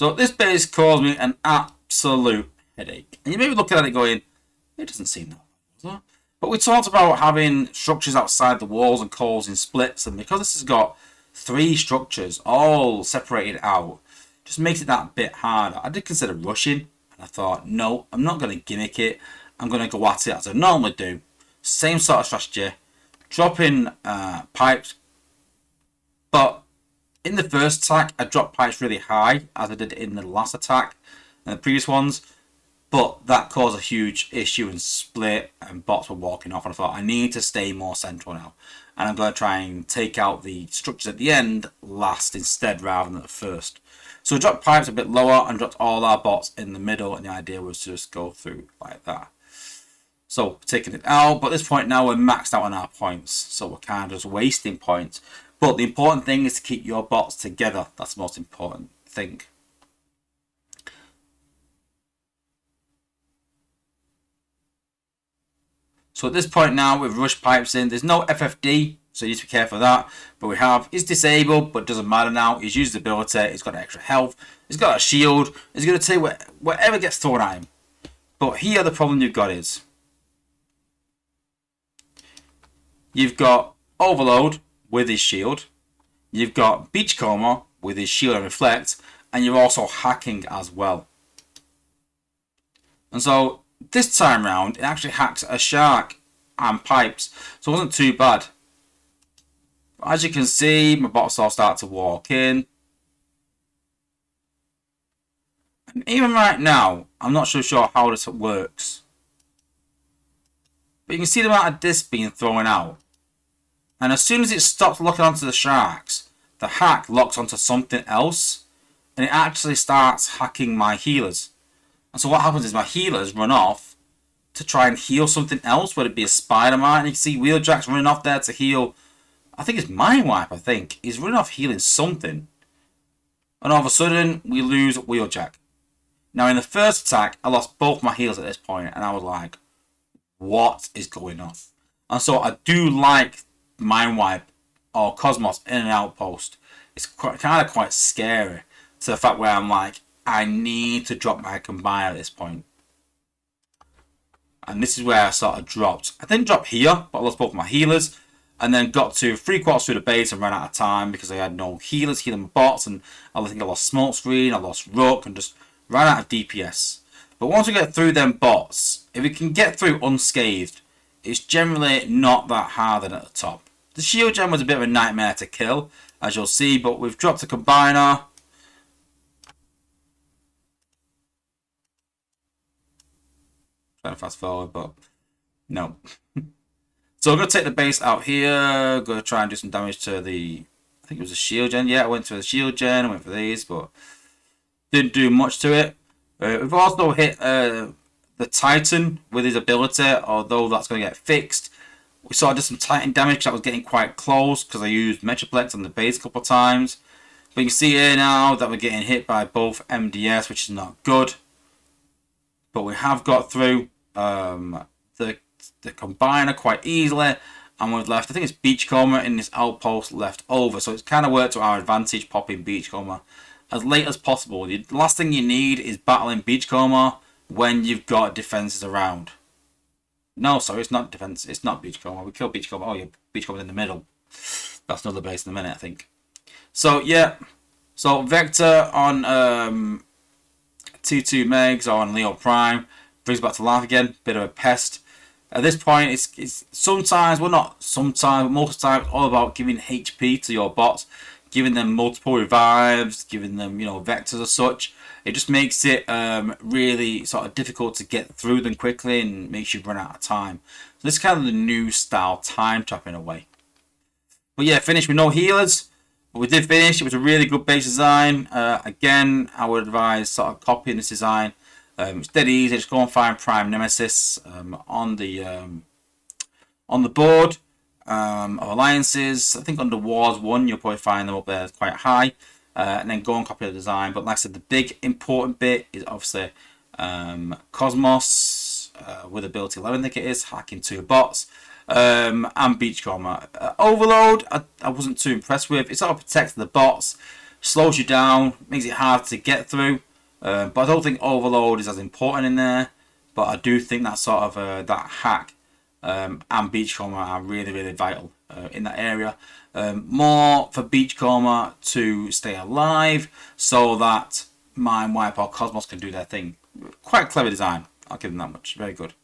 So this base caused me an absolute headache. And you may be looking at it going, it doesn't seem that bad. But we talked about having structures outside the walls and causing splits, and because this has got 3 structures all separated out, just makes it that bit harder. I did consider rushing, and I thought, no, I'm not going to gimmick it. I'm going to go at it as I normally do. Same sort of strategy, dropping pipes, but in the first attack, I dropped pipes really high, as I did in the last attack and the previous ones. But that caused a huge issue and split, and bots were walking off. And I thought, I need to stay more central now. And I'm going to try and take out the structures at the end last instead, rather than at first. So we dropped pipes a bit lower and dropped all our bots in the middle. And the idea was to just go through like that. So taking it out. But at this point now, we're maxed out on our points. So we're kind of just wasting points. But the important thing is to keep your bots together. That's the most important thing. So at this point now, we've rushed pipes in. There's no FFD, so you need to be careful of that. But we have, he's disabled, but it doesn't matter now. He's used the ability, he's got extra health, he's got a shield, he's going to take whatever gets thrown at him. But here the problem you've got is, you've got Overload with his shield, you've got Beachcomber with his shield and reflect, and you're also hacking as well. And so this time round, it actually hacks a shark and pipes, so it wasn't too bad. But as you can see, my bots all start to walk in. And even right now, I'm not so sure how this works. But you can see the amount of discs being thrown out. And as soon as it stops locking onto the sharks, the hack locks onto something else, and it actually starts hacking my healers. And so what happens is my healers run off to try and heal something else, whether it be a Spider-Man. And you can see Wheeljack's running off there to heal, I think it's Mind Wipe, I think. He's running off healing something. And all of a sudden, we lose Wheeljack. Now in the first attack, I lost both my healers at this point, and I was like, what is going on? And so I do like Mind Wipe or Cosmos in an outpost. It's kind of quite scary to the fact where I'm like, I need to drop my combine at this point. And this is where I sort of dropped. I didn't drop here, but I lost both my healers. And then got to 3/4 through the base and ran out of time because I had no healers healing my bots. And I think I lost Smokescreen, I lost Rook, and just ran out of DPS. But once we get through them bots, if we can get through unscathed, it's generally not that hard at the top. The shield gem was a bit of a nightmare to kill, as you'll see, but we've dropped a combiner. Trying to fast forward, but no. So I'm going to take the base out here. Going to try and do some damage to the, I think it was a shield gen. Yeah, I went for the shield gen. I went for these, but didn't do much to it. We've also hit the Titan with his ability, although that's going to get fixed. We sort of did some Titan damage. That was getting quite close because I used Metroplex on the base a couple of times. But you can see here now that we're getting hit by both MDS, which is not good. But we have got through the combiner quite easily, and we've left, I think it's Beachcomber in this outpost left over, so it's kind of worked to our advantage popping Beachcomber as late as possible. The last thing you need is battling Beachcomber when you've got defenses around. No, sorry, it's not defense, it's not Beachcomber. We killed Beachcomber. Oh yeah, Beachcomber's in the middle. That's another base in a minute, I think. So yeah, so Vector on T2 Megs or on Leo Prime brings back to life again. Bit of a pest. At this point, it's sometimes, well not sometimes, but most of the time, it's all about giving HP to your bots, giving them multiple revives, giving them, you know, vectors as such. It just makes it really sort of difficult to get through them quickly and makes you run out of time. So this is kind of the new style time trap in a way. But yeah, finished with no healers. But we did finish. It was a really good base design. Again, I would advise sort of copying this design. It's dead easy. Just go and find Prime Nemesis on the board of alliances. I think under Wars 1 you'll probably find them up there quite high, and then go and copy the design. But like I said, the big important bit is obviously Cosmos with ability 11, I think it is, hacking 2 bots, and Beachcomber. Overload I wasn't too impressed with. It sort of protects the bots, slows you down, makes it hard to get through. But I don't think overload is as important in there. But I do think that sort of that hack and beachcomber are really, really vital in that area. More for beachcomber to stay alive so that Mind Wipe or Cosmos can do their thing. Quite clever design. I'll give them that much. Very good.